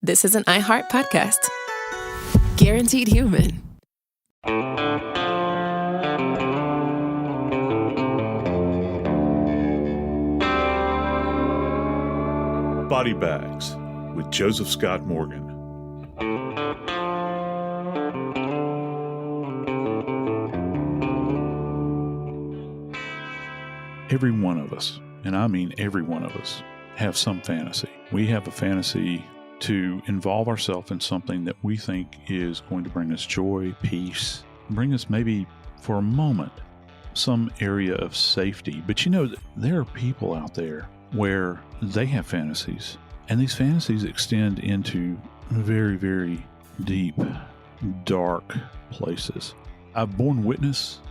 This is an iHeart podcast. Guaranteed human. Body Bags with Joseph Scott Morgan. Every one of us, and I mean every one of us, have some fantasy. We have a fantasy to involve ourselves in something that we think is going to bring us joy, peace, bring us maybe for a moment some area of safety. But you know, there are people out there where they have fantasies, and these fantasies extend into very, very deep, dark places. I've borne witness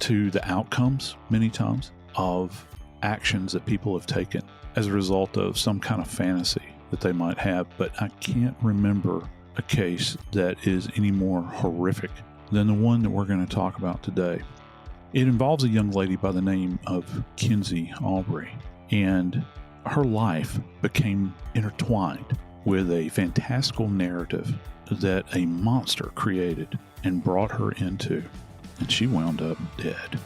to the outcomes many times of actions that people have taken as a result of some kind of fantasy that they might have, but I can't remember a case that is any more horrific than the one that we're going to talk about today. It involves a young lady by the name of Kensie Aubry, and her life became intertwined with a fantastical narrative that a monster created and brought her into, and she wound up dead.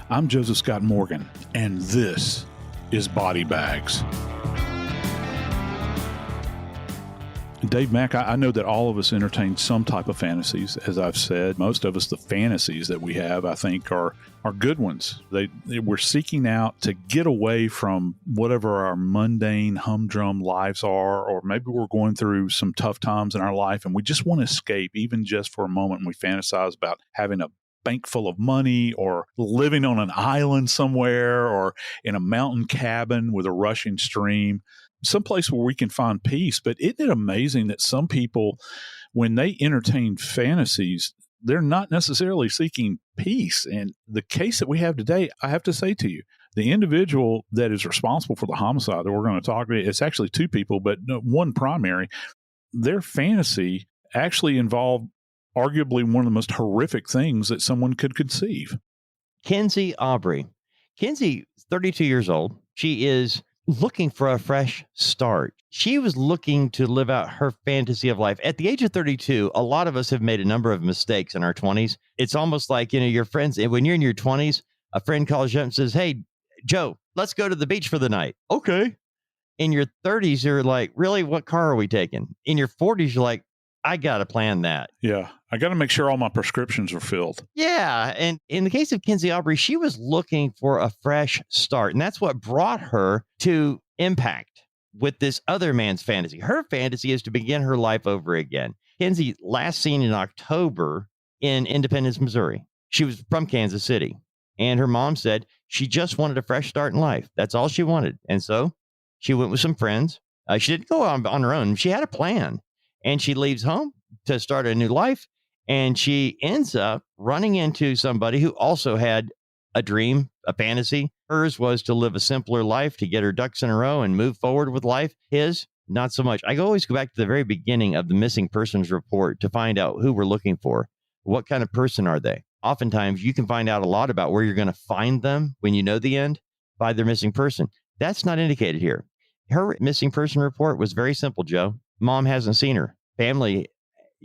I'm Joseph Scott Morgan, and this is Body Bags. Dave Mack, I know that all of us entertain some type of fantasies. As I've said, most of us, the fantasies that we have, I think, are good ones. We're seeking out to get away from whatever our mundane, humdrum lives are, or maybe we're going through some tough times in our life and we just want to escape, even just for a moment. And we fantasize about having a bank full of money, or living on an island somewhere, or in a mountain cabin with a rushing stream, someplace where we can find peace. But isn't it amazing that some people, when they entertain fantasies, they're not necessarily seeking peace? And the case that we have today, I have to say to you, the individual that is responsible for the homicide that we're going to talk about, it's actually two people, but one primary, their fantasy actually involved arguably one of the most horrific things that someone could conceive. Kensie Aubry. Kensie, 32 years old. She is looking for a fresh start. She was looking to live out her fantasy of life. At the age of 32, a lot of us have made a number of mistakes in our 20s. It's almost like, your friends, when you're in your 20s, a friend calls you up and says, "Hey, Joe, let's go to the beach for the night." Okay. In your 30s, you're like, "Really? What car are we taking?" In your 40s, you're like, "I got to plan that." Yeah. I got to make sure all my prescriptions are filled. Yeah. And in the case of Kensie Aubry, she was looking for a fresh start. And that's what brought her to Impact with this other man's fantasy. Her fantasy is to begin her life over again. Kensie, last seen in October in Independence, Missouri. She was from Kansas City. And her mom said she just wanted a fresh start in life. That's all she wanted. And so she went with some friends. She didn't go on her own. She had a plan. And she leaves home to start a new life. And she ends up running into somebody who also had a dream, a fantasy. Hers was to live a simpler life, to get her ducks in a row and move forward with life. His, not so much. I always go back to the very beginning of the missing persons report to find out who we're looking for. What kind of person are they? Oftentimes, you can find out a lot about where you're going to find them when you know the end by their missing person. That's not indicated here. Her missing person report was very simple, Joe. Mom hasn't seen her. Family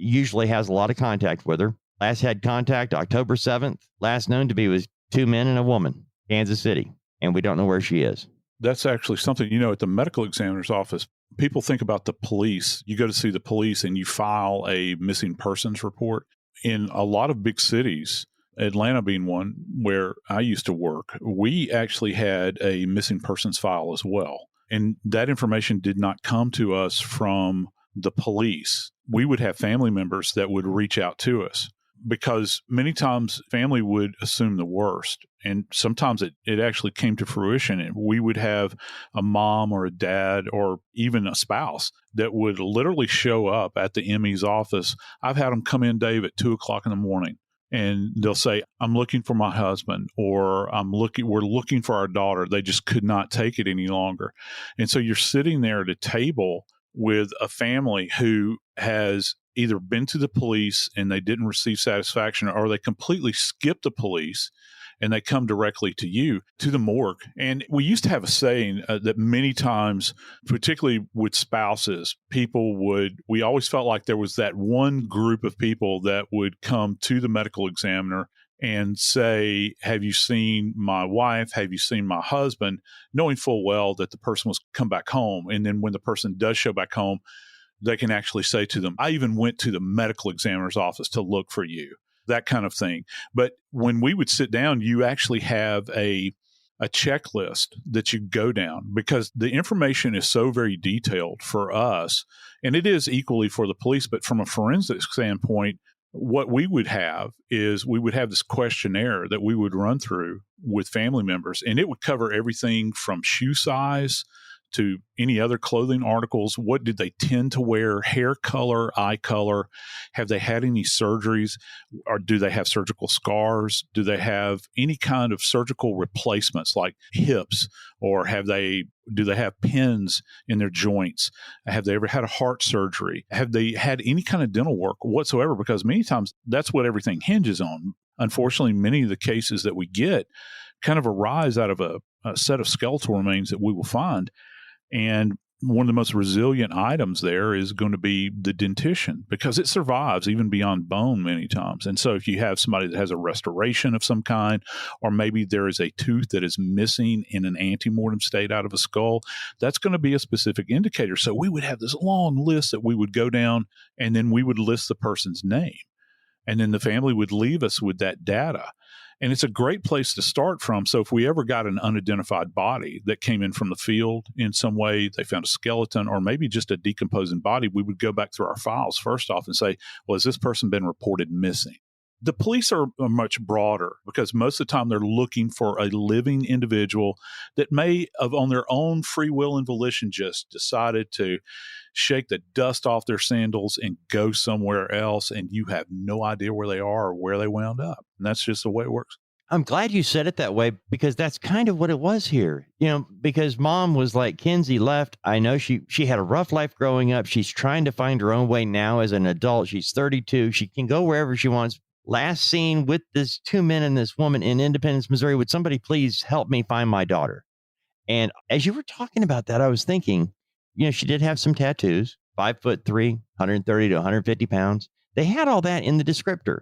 usually has a lot of contact with her. Last had contact October 7th. Last known to be was 2 men and a woman, Kansas City. And we don't know where she is. That's actually something, at the medical examiner's office, people think about the police. You go to see the police and you file a missing persons report. In a lot of big cities, Atlanta being one where I used to work, we actually had a missing persons file as well. And that information did not come to us from the police. We would have family members that would reach out to us, because many times family would assume the worst. And sometimes it actually came to fruition. And we would have a mom or a dad or even a spouse that would literally show up at the ME's office. I've had them come in, Dave, at 2:00 in the morning. And they'll say, "I'm looking for my husband," or we're looking for our daughter. They just could not take it any longer. And so you're sitting there at a table with a family who has either been to the police and they didn't receive satisfaction, or they completely skipped the police and they come directly to you, to the morgue. And we used to have a saying that many times, particularly with spouses, we always felt like there was that one group of people that would come to the medical examiner and say, have you seen my wife? Have you seen my husband? Knowing full well that the person was come back home. And then when the person does show back home, they can actually say to them, I even went to the medical examiner's office to look for you, that kind of thing. But when we would sit down, you actually have a checklist that you go down, because the information is so very detailed for us, and it is equally for the police. But from a forensic standpoint, what we would have is we would have this questionnaire that we would run through with family members, and it would cover everything from shoe size to any other clothing articles. What did they tend to wear? Hair color, eye color? Have they had any surgeries? Or do they have surgical scars? Do they have any kind of surgical replacements like hips? Or do they have pins in their joints? Have they ever had a heart surgery? Have they had any kind of dental work whatsoever? Because many times that's what everything hinges on. Unfortunately, many of the cases that we get kind of arise out of a set of skeletal remains that we will find. And one of the most resilient items there is going to be the dentition, because it survives even beyond bone many times. And so if you have somebody that has a restoration of some kind, or maybe there is a tooth that is missing in an antemortem state out of a skull, that's going to be a specific indicator. So we would have this long list that we would go down, and then we would list the person's name. And then the family would leave us with that data. And it's a great place to start from. So if we ever got an unidentified body that came in from the field in some way, they found a skeleton or maybe just a decomposing body, we would go back through our files first off and say, well, has this person been reported missing? The police are much broader, because most of the time they're looking for a living individual that may have on their own free will and volition just decided to shake the dust off their sandals and go somewhere else, and you have no idea where they are or where they wound up. And that's just the way it works. I'm glad you said it that way, because that's kind of what it was here. Because mom was like, Kensie left. I know she had a rough life growing up. She's trying to find her own way now as an adult. She's 32. She can go wherever she wants. Last seen with this 2 men and this woman in Independence, Missouri. Would somebody please help me find my daughter? And as you were talking about that, I was thinking, she did have some tattoos, 5'3", 130 to 150 pounds. They had all that in the descriptor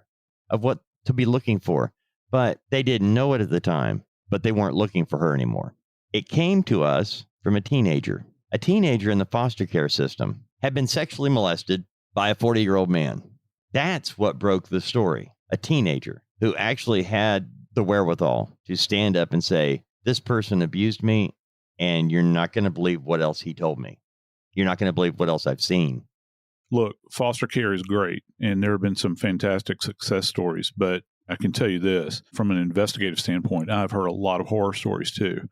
of what to be looking for, but they didn't know it at the time, but they weren't looking for her anymore. It came to us from a teenager. A teenager in the foster care system had been sexually molested by a 40-year-old man. That's what broke the story. A teenager who actually had the wherewithal to stand up and say, this person abused me, and you're not going to believe what else he told me. You're not going to believe what else I've seen. Look, foster care is great, and there have been some fantastic success stories, but I can tell you this, from an investigative standpoint, I've heard a lot of horror stories too.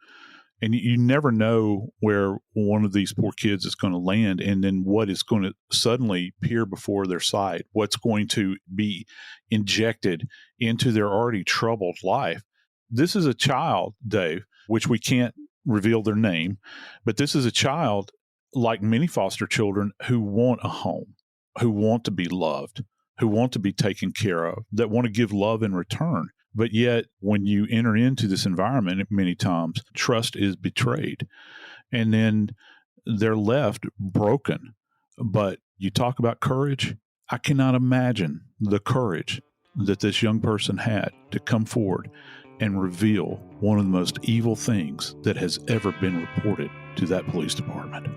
And you never know where one of these poor kids is going to land, and then what is going to suddenly appear before their sight, what's going to be injected into their already troubled life. This is a child, Dave, which we can't reveal their name, but this is a child, like many foster children, who want a home, who want to be loved, who want to be taken care of, that want to give love in return. But yet, when you enter into this environment, many times trust is betrayed, and then they're left broken. But you talk about courage. I cannot imagine the courage that this young person had to come forward and reveal one of the most evil things that has ever been reported to that police department.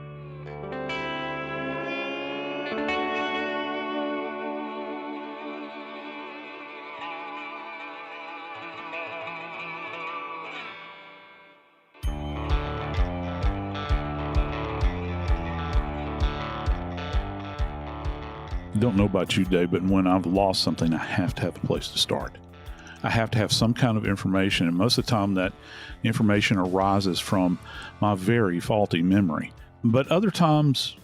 I don't know about you, Dave, but when I've lost something, I have to have a place to start. I have to have some kind of information, and most of the time that information arises from my very faulty memory. But other times,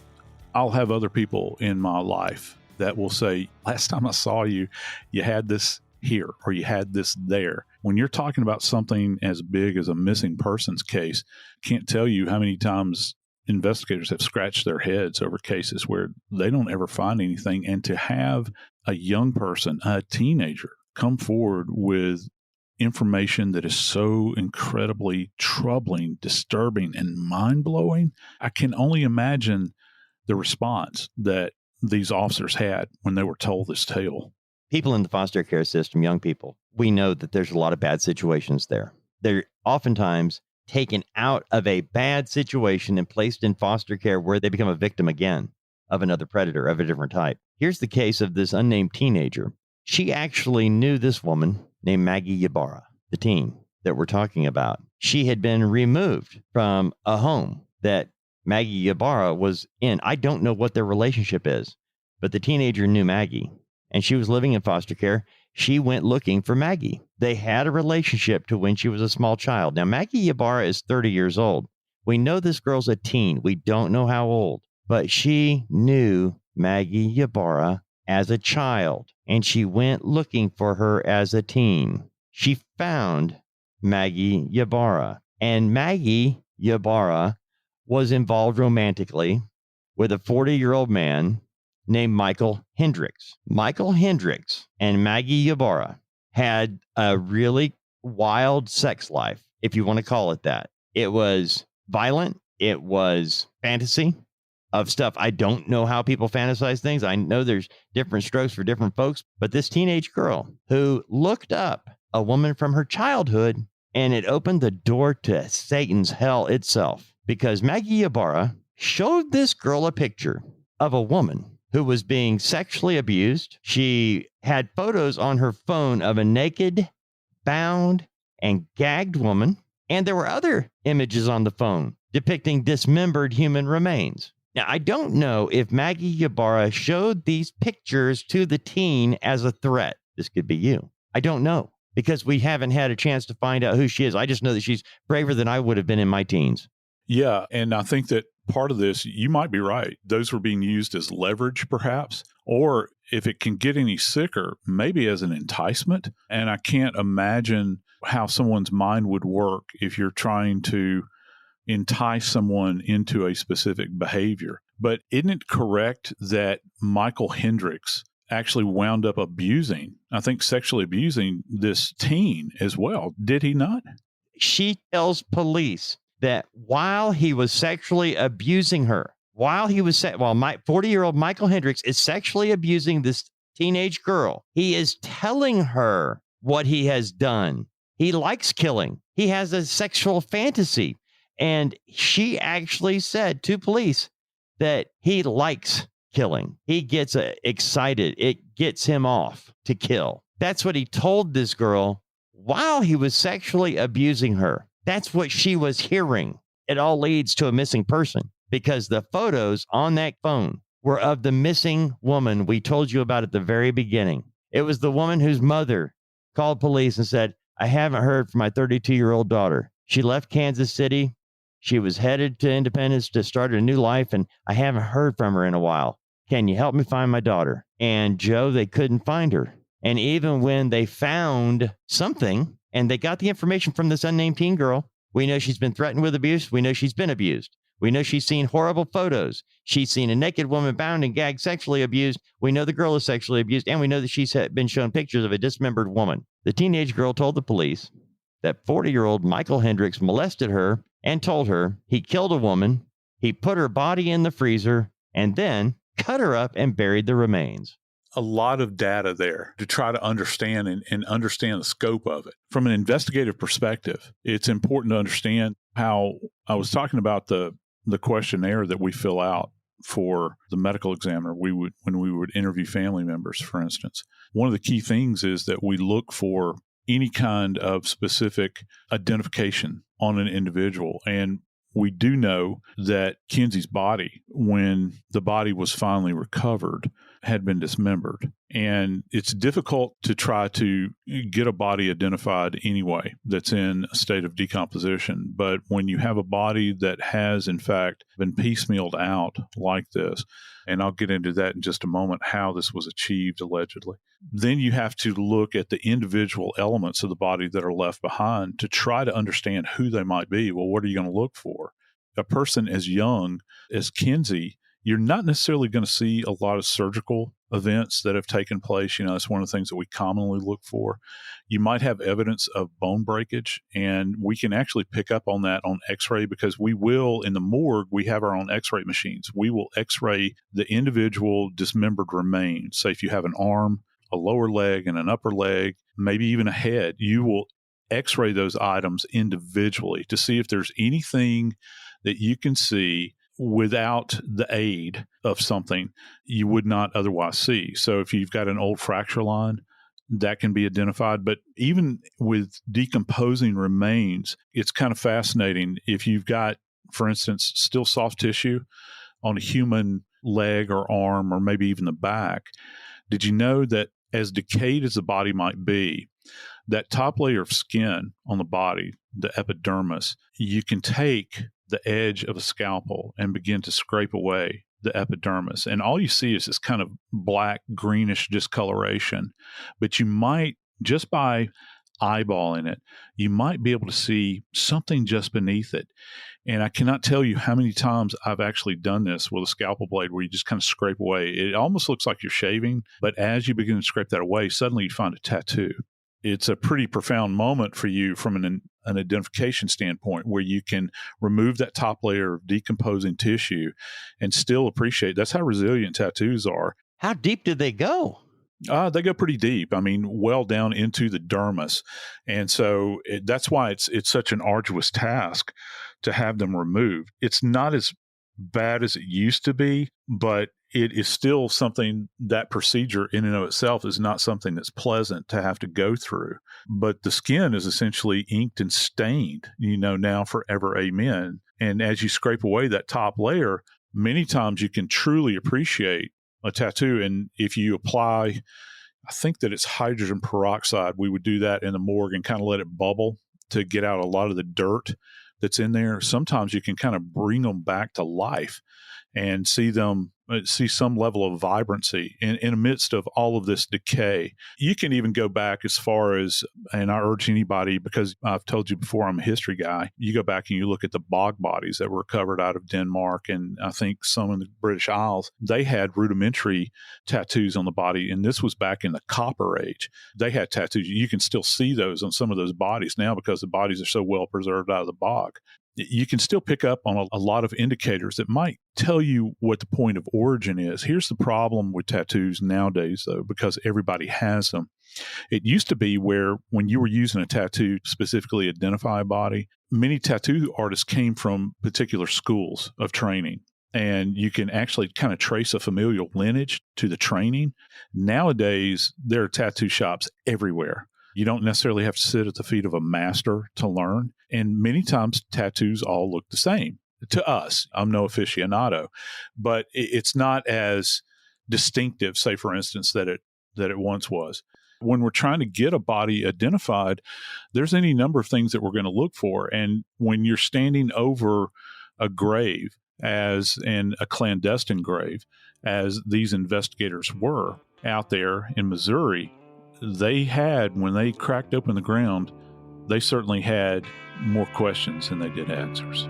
I'll have other people in my life that will say, last time I saw you, you had this here, or you had this there. When you're talking about something as big as a missing persons case, can't tell you how many times investigators have scratched their heads over cases where they don't ever find anything. And to have a young person, a teenager, come forward with information that is so incredibly troubling, disturbing, and mind-blowing. I can only imagine the response that these officers had when they were told this tale. People in the foster care system, young people, we know that there's a lot of bad situations there. They're oftentimes taken out of a bad situation and placed in foster care where they become a victim again of another predator of a different type. Here's the case of this unnamed teenager. She actually knew this woman named Maggie Ybarra, the teen that we're talking about. She had been removed from a home that Maggie Ybarra was in. I don't know what their relationship is, but the teenager knew Maggie, and she was living in foster care. She went looking for Maggie. They had a relationship to when she was a small child. Now, Maggie Ybarra is 30 years old. We know this girl's a teen. We don't know how old, but she knew Maggie Ybarra as a child, and she went looking for her as a teen. She found Maggie Ybarra, and Maggie Ybarra was involved romantically with a 40-year-old man named Michael Hendricks. Michael Hendricks and Maggie Ybarra had a really wild sex life, if you want to call it that. It was violent. It was fantasy of stuff. I don't know how people fantasize things. I know there's different strokes for different folks, but this teenage girl who looked up a woman from her childhood, and it opened the door to Satan's hell itself, because Maggie Ybarra showed this girl a picture of a woman who was being sexually abused. She had photos on her phone of a naked, bound, and gagged woman. And there were other images on the phone depicting dismembered human remains. Now, I don't know if Maggie Ybarra showed these pictures to the teen as a threat. This could be you. I don't know, because we haven't had a chance to find out who she is. I just know that she's braver than I would have been in my teens. Yeah, and I think that part of this, you might be right. Those were being used as leverage, perhaps, or if it can get any sicker, maybe as an enticement. And I can't imagine how someone's mind would work if you're trying to entice someone into a specific behavior. But isn't it correct that Michael Hendricks actually wound up sexually abusing this teen as well? Did he not? She tells police that while he was sexually abusing her, while my 40-year-old Michael Hendricks is sexually abusing this teenage girl, he is telling her what he has done. He likes killing. He has a sexual fantasy. And she actually said to police that he likes killing. He gets excited. It gets him off to kill. That's what he told this girl while he was sexually abusing her. That's what she was hearing. It all leads to a missing person, because the photos on that phone were of the missing woman we told you about at the very beginning. It was the woman whose mother called police and said, "I haven't heard from my 32-year-old daughter. She left Kansas City. She was headed to Independence to start a new life, and I haven't heard from her in a while. Can you help me find my daughter?" And Joe, they couldn't find her. And even when they found something and they got the information from this unnamed teen girl, we know she's been threatened with abuse. We know she's been abused. We know she's seen horrible photos. She's seen a naked woman bound and gagged, sexually abused. We know the girl is sexually abused, and we know that she's been shown pictures of a dismembered woman. The teenage girl told the police that 40-year-old Michael Hendricks molested her and told her he killed a woman, he put her body in the freezer, and then cut her up and buried the remains. A lot of data there to try to understand and understand the scope of it. From an investigative perspective, it's important to understand how I was talking about the questionnaire that we fill out for the medical examiner. When we would interview family members, for instance. One of the key things is that we look for any kind of specific identification on an individual. And we do know that Kensie's body, when the body was finally recovered, had been dismembered. And it's difficult to try to get a body identified anyway that's in a state of decomposition. But when you have a body that has, in fact, been piecemealed out like this, and I'll get into that in just a moment, how this was achieved allegedly, then you have to look at the individual elements of the body that are left behind to try to understand who they might be. Well, what are you going to look for? A person as young as Kensie You're not necessarily going to see a lot of surgical events that have taken place. That's one of the things that we commonly look for. You might have evidence of bone breakage, and we can actually pick up on that on x-ray, because we will, in the morgue, we have our own x-ray machines. We will x-ray the individual dismembered remains. Say if you have an arm, a lower leg, and an upper leg, maybe even a head, you will x-ray those items individually to see if there's anything that you can see without the aid of something you would not otherwise see. So if you've got an old fracture line, that can be identified. But even with decomposing remains, it's kind of fascinating. If you've got, for instance, still soft tissue on a human leg or arm, or maybe even the back, did you know that as decayed as the body might be, that top layer of skin on the body, the epidermis, you can take the edge of a scalpel and begin to scrape away the epidermis. And all you see is this kind of black, greenish discoloration. But you might, just by eyeballing it, you might be able to see something just beneath it. And I cannot tell you how many times I've actually done this with a scalpel blade, where you just kind of scrape away. It almost looks like you're shaving, but as you begin to scrape that away, suddenly you find a tattoo. It's a pretty profound moment for you from an identification standpoint, where you can remove that top layer of decomposing tissue and still appreciate. That's how resilient tattoos are. How deep did they go? They go pretty deep. I mean, well down into the dermis. And so that's why it's such an arduous task to have them removed. It's not as bad as it used to be, but it is still something, that procedure in and of itself is not something that's pleasant to have to go through. But the skin is essentially inked and stained, now forever, amen. And as you scrape away that top layer, many times you can truly appreciate a tattoo. And if you apply, I think that it's hydrogen peroxide, we would do that in the morgue and kind of let it bubble to get out a lot of the dirt that's in there. Sometimes you can kind of bring them back to life and see some level of vibrancy in the midst of all of this decay. You can even go back as far as, and I urge anybody, because I've told you before, I'm a history guy, you go back and you look at the bog bodies that were recovered out of Denmark, and I think some in the British Isles, they had rudimentary tattoos on the body, and this was back in the Copper Age. They had tattoos. You can still see those on some of those bodies now because the bodies are so well preserved out of the bog. You can still pick up on a lot of indicators that might tell you what the point of origin is. Here's the problem with tattoos nowadays, though, because everybody has them. It used to be where when you were using a tattoo to specifically identify a body, many tattoo artists came from particular schools of training, and you can actually kind of trace a familial lineage to the training. Nowadays, there are tattoo shops everywhere. You don't necessarily have to sit at the feet of a master to learn. And many times tattoos all look the same to us. I'm no aficionado, but it's not as distinctive, say, for instance, that it once was. When we're trying to get a body identified, there's any number of things that we're going to look for. And when you're standing over a grave, as in a clandestine grave, as these investigators were out there in Missouri, they had, when they cracked open the ground, they certainly had more questions than they did answers.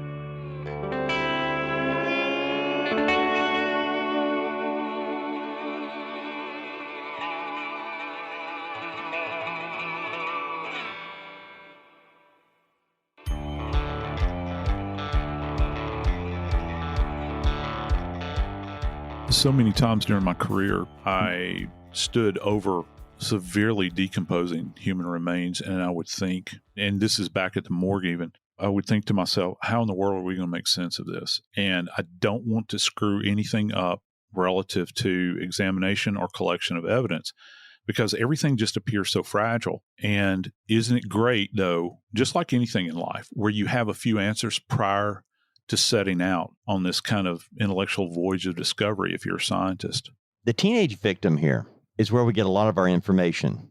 So many times during my career, I stood over severely decomposing human remains, and I would think, and this is back at the morgue even, I would think to myself, how in the world are we going to make sense of this? And I don't want to screw anything up relative to examination or collection of evidence, because everything just appears so fragile. And isn't it great, though, just like anything in life, where you have a few answers prior to setting out on this kind of intellectual voyage of discovery if you're a scientist? The teenage victim here is where we get a lot of our information.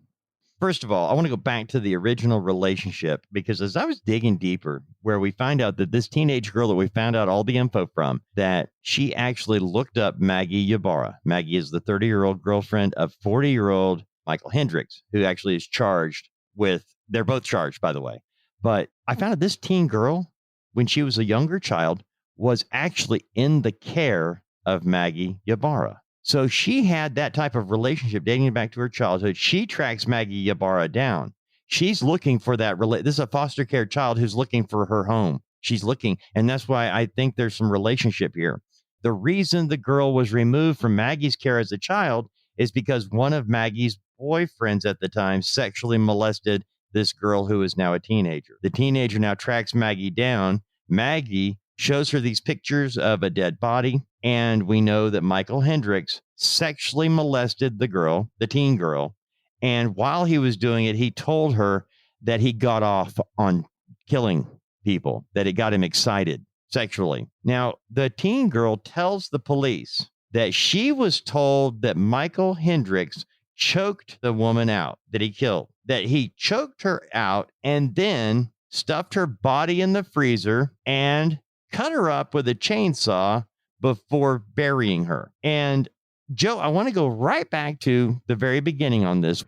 First of all, I want to go back to the original relationship, because as I was digging deeper, where we find out that this teenage girl that we found out all the info from, that she actually looked up Maggie Ybarra. Maggie is the 30-year-old girlfriend of 40-year-old Michael Hendricks, who actually is charged with, they're both charged, by the way. But I found out this teen girl, when she was a younger child, was actually in the care of Maggie Ybarra. So she had that type of relationship dating back to her childhood. She tracks Maggie Ybarra down. She's looking for that. This is a foster care child who's looking for her home. She's looking. And that's why I think there's some relationship here. The reason the girl was removed from Maggie's care as a child is because one of Maggie's boyfriends at the time sexually molested this girl who is now a teenager. The teenager now tracks Maggie down. Maggie shows her these pictures of a dead body. And we know that Michael Hendricks sexually molested the girl, the teen girl. And while he was doing it, he told her that he got off on killing people, that it got him excited sexually. Now, the teen girl tells the police that she was told that Michael Hendricks choked the woman out that he killed, that he choked her out and then stuffed her body in the freezer and cut her up with a chainsaw before burying her. And Joe, I want to go right back to the very beginning on this.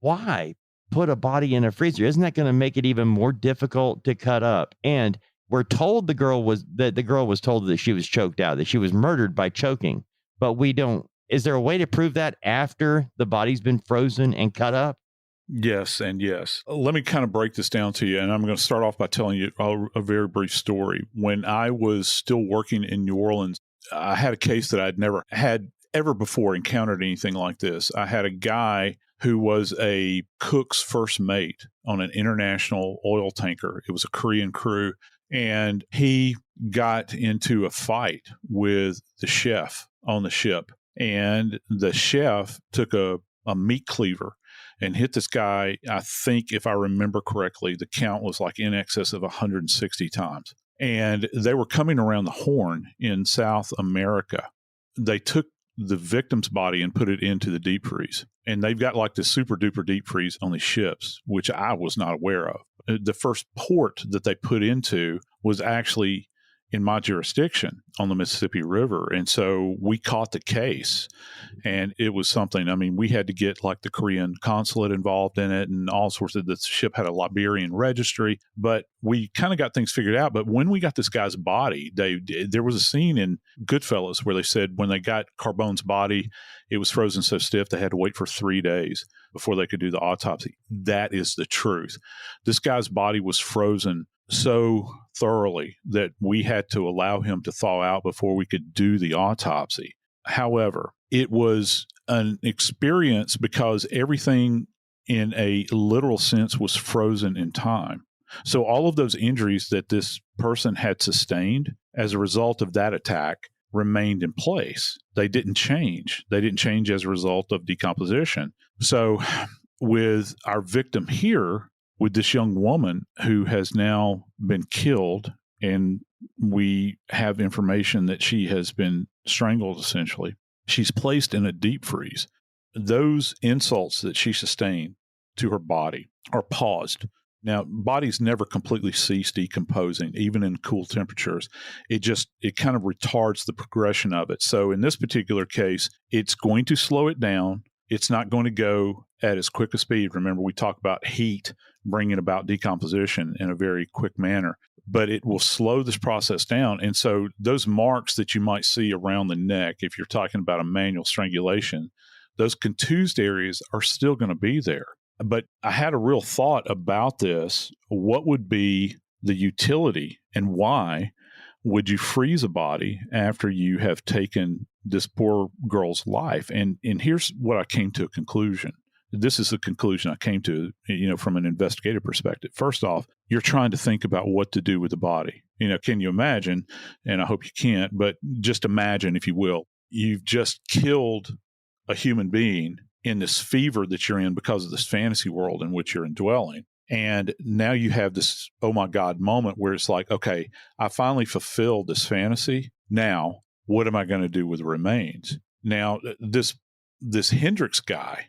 Why put a body in a freezer? Isn't that going to make it even more difficult to cut up? And we're told the girl was told that she was choked out, that she was murdered by choking, but we don't. Is there a way to prove that after the body's been frozen and cut up? Yes and yes. Let me kind of break this down to you, and I'm going to start off by telling you a very brief story. When I was still working in New Orleans, I had a case that I'd never had ever before encountered anything like this. I had a guy who was a cook's first mate on an international oil tanker. It was a Korean crew, and he got into a fight with the chef on the ship, and the chef took a meat cleaver and hit this guy. I think, if I remember correctly, the count was like in excess of 160 times. And they were coming around the Horn in South America. They took the victim's body and put it into the deep freeze. And they've got like the super duper deep freeze on the ships, which I was not aware of. The first port that they put into was actually in my jurisdiction on the Mississippi River. And so we caught the case, and it was something. I mean, we had to get like the Korean consulate involved in it and all sorts of. The ship had a Liberian registry, but we kind of got things figured out. But when we got this guy's body, there was a scene in Goodfellas where they said when they got Carbone's body, it was frozen so stiff they had to wait for 3 days before they could do the autopsy. That is the truth. This guy's body was frozen so thoroughly that we had to allow him to thaw out before we could do the autopsy. However, it was an experience because everything in a literal sense was frozen in time. So all of those injuries that this person had sustained as a result of that attack remained in place. They didn't change. They didn't change as a result of decomposition. So with our victim here, with this young woman who has now been killed, and we have information that she has been strangled, essentially. She's placed in a deep freeze. Those insults that she sustained to her body are paused. Now, bodies never completely cease decomposing, even in cool temperatures. It kind of retards the progression of it. So in this particular case, it's going to slow it down. It's not going to go at as quick a speed. Remember, we talk about heat bringing about decomposition in a very quick manner, but it will slow this process down. And so those marks that you might see around the neck, if you're talking about a manual strangulation, those contused areas are still going to be there. But I had a real thought about this. What would be the utility, and why would you freeze a body after you have taken this poor girl's life? And here's what I came to a conclusion. This is the conclusion I came to, from an investigative perspective. First off, you're trying to think about what to do with the body. Can you imagine, and I hope you can't, but just imagine, if you will, you've just killed a human being in this fever that you're in because of this fantasy world in which you're indwelling. And now you have this, oh my God, moment where it's like, okay, I finally fulfilled this fantasy. Now, what am I going to do with the remains? Now, this Hendricks guy,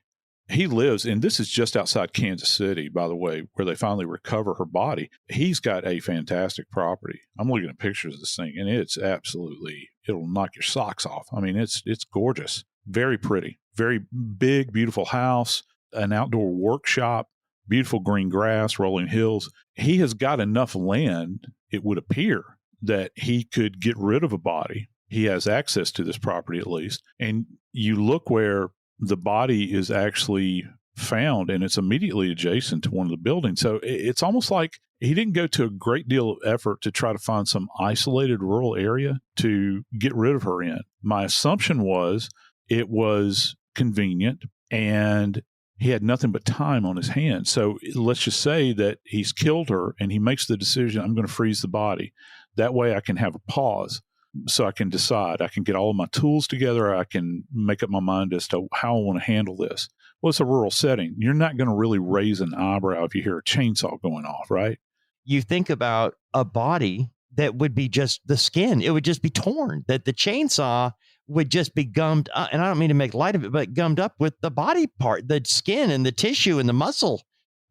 he lives, and this is just outside Kansas City, by the way, where they finally recover her body. He's got a fantastic property. I'm looking at pictures of this thing, and it's absolutely, it'll knock your socks off. I mean, it's gorgeous, very pretty, very big, beautiful house, an outdoor workshop, beautiful green grass, rolling hills. He has got enough land, it would appear, that he could get rid of a body he has access to this property at least. And you look where the body is actually found, and it's immediately adjacent to one of the buildings. So it's almost like he didn't go to a great deal of effort to try to find some isolated rural area to get rid of her in. My assumption was it was convenient and he had nothing but time on his hands. So let's just say that he's killed her and he makes the decision, I'm going to freeze the body. That way I can have a pause so I can decide. I can get all of my tools together. I can make up my mind as to how I want to handle this. Well, it's a rural setting. You're not going to really raise an eyebrow if you hear a chainsaw going off, right? You think about a body that would be just the skin. It would just be torn, that the chainsaw would just be gummed up. And I don't mean to make light of it, but gummed up with the body part, the skin and the tissue and the muscle.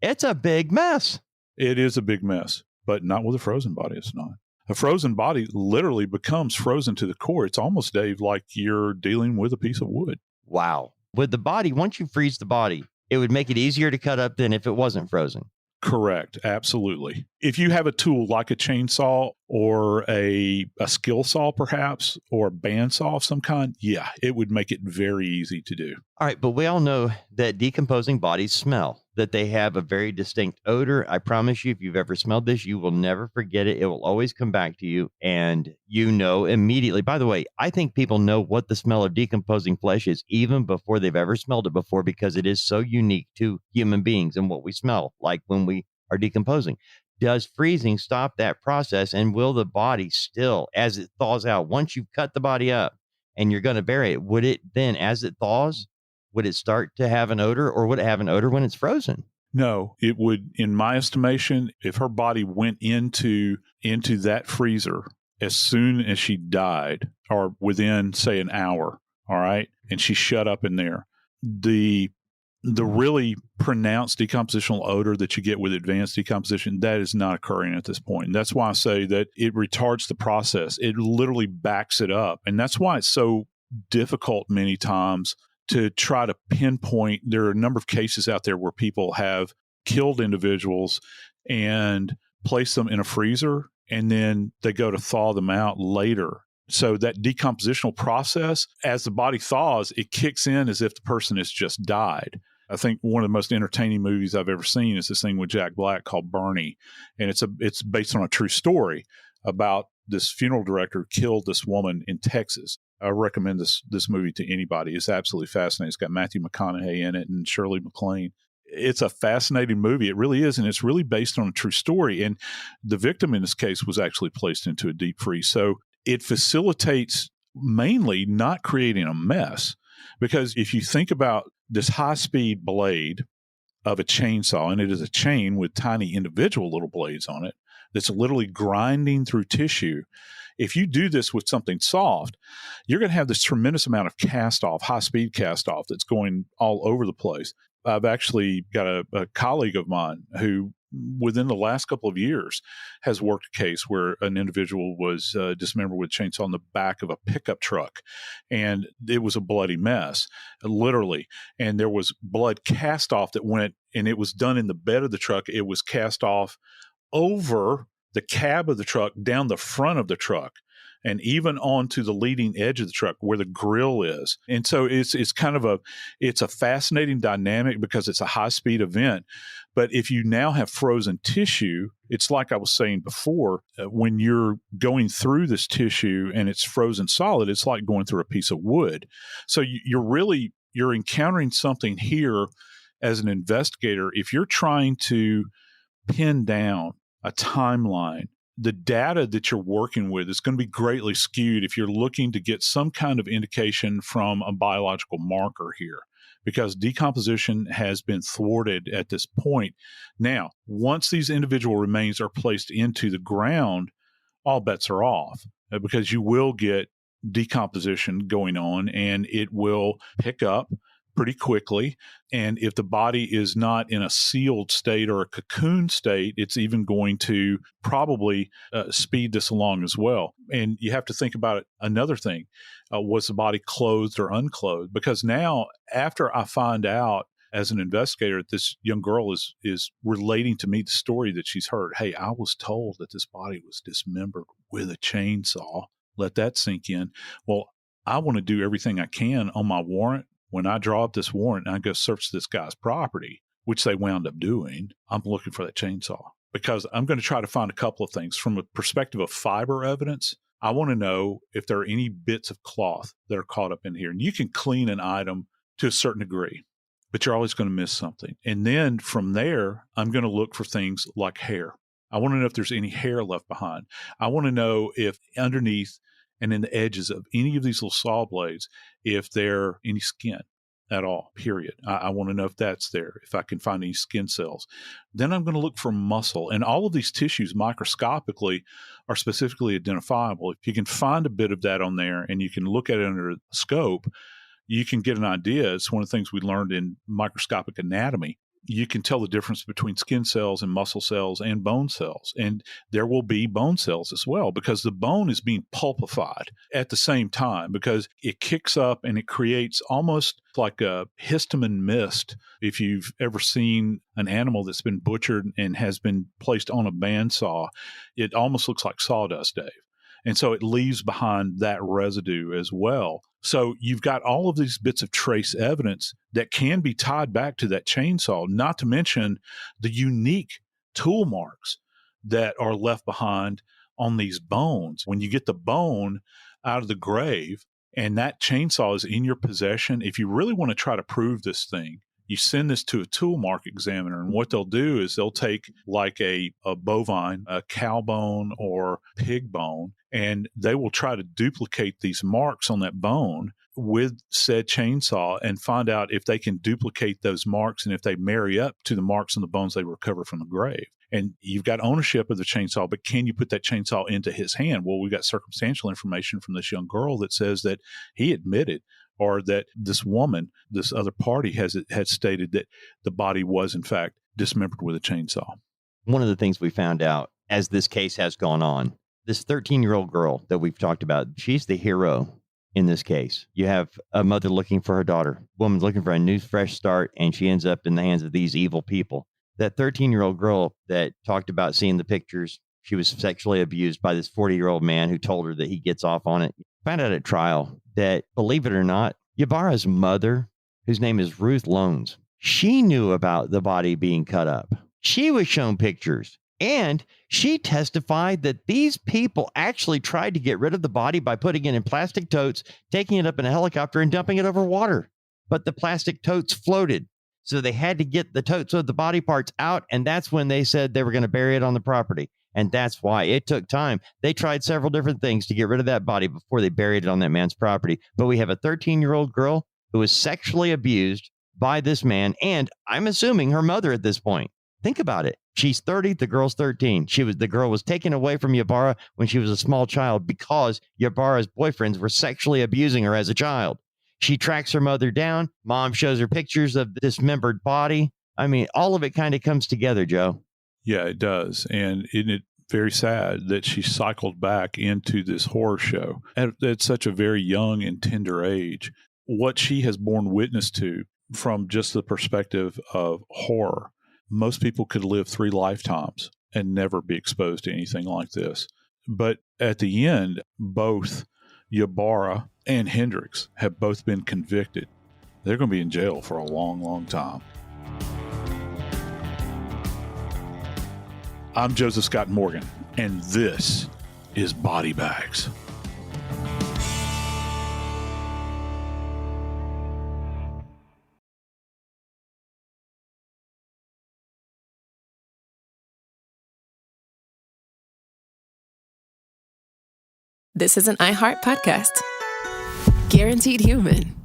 It's a big mess. It is a big mess, but not with a frozen body. It's not. A frozen body literally becomes frozen to the core. It's almost, Dave, like you're dealing with a piece of wood. Wow. With the body, once you freeze the body, it would make it easier to cut up than if it wasn't frozen. Correct. Absolutely. If you have a tool like a chainsaw or a skill saw, perhaps, or a bandsaw of some kind, yeah, it would make it very easy to do. All right. But we all know that decomposing bodies smell, that they have a very distinct odor. I promise you, if you've ever smelled this, you will never forget it. It will always come back to you. And you know immediately. By the way, I think people know what the smell of decomposing flesh is even before they've ever smelled it before, because it is so unique to human beings and what we smell like when we are decomposing. Does freezing stop that process? And will the body still, as it thaws out, once you've cut the body up and you're going to bury it, would it then, as it thaws, would it start to have an odor, or would it have an odor when it's frozen? No, it would, in my estimation, if her body went into that freezer as soon as she died, or within, say, an hour, all right, and she shut up in there, the really pronounced decompositional odor that you get with advanced decomposition, that is not occurring at this point. And that's why I say that it retards the process. It literally backs it up. And that's why it's so difficult many times to try to pinpoint. There are a number of cases out there where people have killed individuals and placed them in a freezer, and then they go to thaw them out later. So that decompositional process, as the body thaws, it kicks in as if the person has just died. I think one of the most entertaining movies I've ever seen is this thing with Jack Black called Bernie. And it's based on a true story about this funeral director who killed this woman in Texas. I recommend this movie to anybody. It's absolutely fascinating. It's got Matthew McConaughey in it and Shirley MacLaine. It's a fascinating movie. It really is. And it's really based on a true story. And the victim in this case was actually placed into a deep freeze. So it facilitates mainly not creating a mess. Because if you think about this high-speed blade of a chainsaw, and it is a chain with tiny individual little blades on it that's literally grinding through tissue. If you do this with something soft, you're going to have this tremendous amount of cast-off, high-speed cast-off that's going all over the place. I've actually got a colleague of mine who, within the last couple of years, has worked a case where an individual was dismembered with a chainsaw in the back of a pickup truck. And it was a bloody mess, literally. And there was blood cast off that went, and it was done in the bed of the truck. It was cast off over the cab of the truck, down the front of the truck, and even onto the leading edge of the truck where the grill is. And so it's kind of it's a fascinating dynamic because it's a high-speed event. But if you now have frozen tissue, it's like I was saying before, when you're going through this tissue and it's frozen solid, it's like going through a piece of wood. So you're encountering something here as an investigator. If you're trying to pin down a timeline, the data that you're working with is going to be greatly skewed if you're looking to get some kind of indication from a biological marker here, because decomposition has been thwarted at this point. Now, once these individual remains are placed into the ground, all bets are off, because you will get decomposition going on and it will pick up pretty quickly. And if the body is not in a sealed state or a cocoon state, it's even going to probably speed this along as well. And you have to think about it. Another thing, was the body clothed or unclothed? Because now, after I find out as an investigator that this young girl is relating to me the story that she's heard, hey, I was told that this body was dismembered with a chainsaw. let that sink in. Well, I want to do everything I can on my warrant. When I draw up this warrant and I go search this guy's property, which they wound up doing, I'm looking for that chainsaw because I'm going to try to find a couple of things. From a perspective of fiber evidence, I want to know if there are any bits of cloth that are caught up in here. And you can clean an item to a certain degree, but you're always going to miss something. And then from there, I'm going to look for things like hair. I want to know if there's any hair left behind. I want to know if underneath and in the edges of any of these little saw blades, if there any skin at all, period. I want to know if that's there, if I can find any skin cells. Then I'm going to look for muscle. And all of these tissues microscopically are specifically identifiable. If you can find a bit of that on there and you can look at it under a scope, you can get an idea. It's one of the things we learned in microscopic anatomy. You can tell the difference between skin cells and muscle cells and bone cells. And there will be bone cells as well because the bone is being pulpified at the same time because it kicks up and it creates almost like a histamine mist. If you've ever seen an animal that's been butchered and has been placed on a bandsaw, it almost looks like sawdust, Dave. And so it leaves behind that residue as well. So you've got all of these bits of trace evidence that can be tied back to that chainsaw, not to mention the unique tool marks that are left behind on these bones. When you get the bone out of the grave and that chainsaw is in your possession, if you really want to try to prove this thing, you send this to a tool mark examiner, and what they'll do is they'll take like a bovine, a cow bone or pig bone, and they will try to duplicate these marks on that bone with said chainsaw and find out if they can duplicate those marks and if they marry up to the marks on the bones they recover from the grave. And you've got ownership of the chainsaw, but can you put that chainsaw into his hand? Well, we've got circumstantial information from this young girl that says that he admitted, or that this woman, this other party had stated that the body was in fact dismembered with a chainsaw. One of the things we found out as this case has gone on, this 13-year-old girl that we've talked about, she's the hero in this case. You have a mother looking for her daughter, woman's looking for a new fresh start, and she ends up in the hands of these evil people. That 13-year-old girl that talked about seeing the pictures, she was sexually abused by this 40-year-old man who told her that he gets off on it. Found out at trial that, believe it or not, Ybarra's mother, whose name is Ruth Loans, she knew about the body being cut up. She was shown pictures, and she testified that these people actually tried to get rid of the body by putting it in plastic totes, taking it up in a helicopter, and dumping it over water. But the plastic totes floated, so they had to get the totes of the body parts out, and that's when they said they were going to bury it on the property. And that's why it took time. They tried several different things to get rid of that body before they buried it on that man's property. But we have a 13-year-old girl who was sexually abused by this man, and I'm assuming her mother at this point. Think about it. She's 30, the girl's 13. The girl was taken away from Ybarra when she was a small child because Ybarra's boyfriends were sexually abusing her as a child. She tracks her mother down. Mom shows her pictures of the dismembered body. I mean, all of it kind of comes together, Joe. Yeah, it does. And isn't it very sad that she cycled back into this horror show at such a very young and tender age? What she has borne witness to from just the perspective of horror, most people could live 3 lifetimes and never be exposed to anything like this. But at the end, both Ybarra and Hendricks have both been convicted. They're going to be in jail for a long, long time. I'm Joseph Scott Morgan, and this is Body Bags. This is an iHeart podcast. Guaranteed human.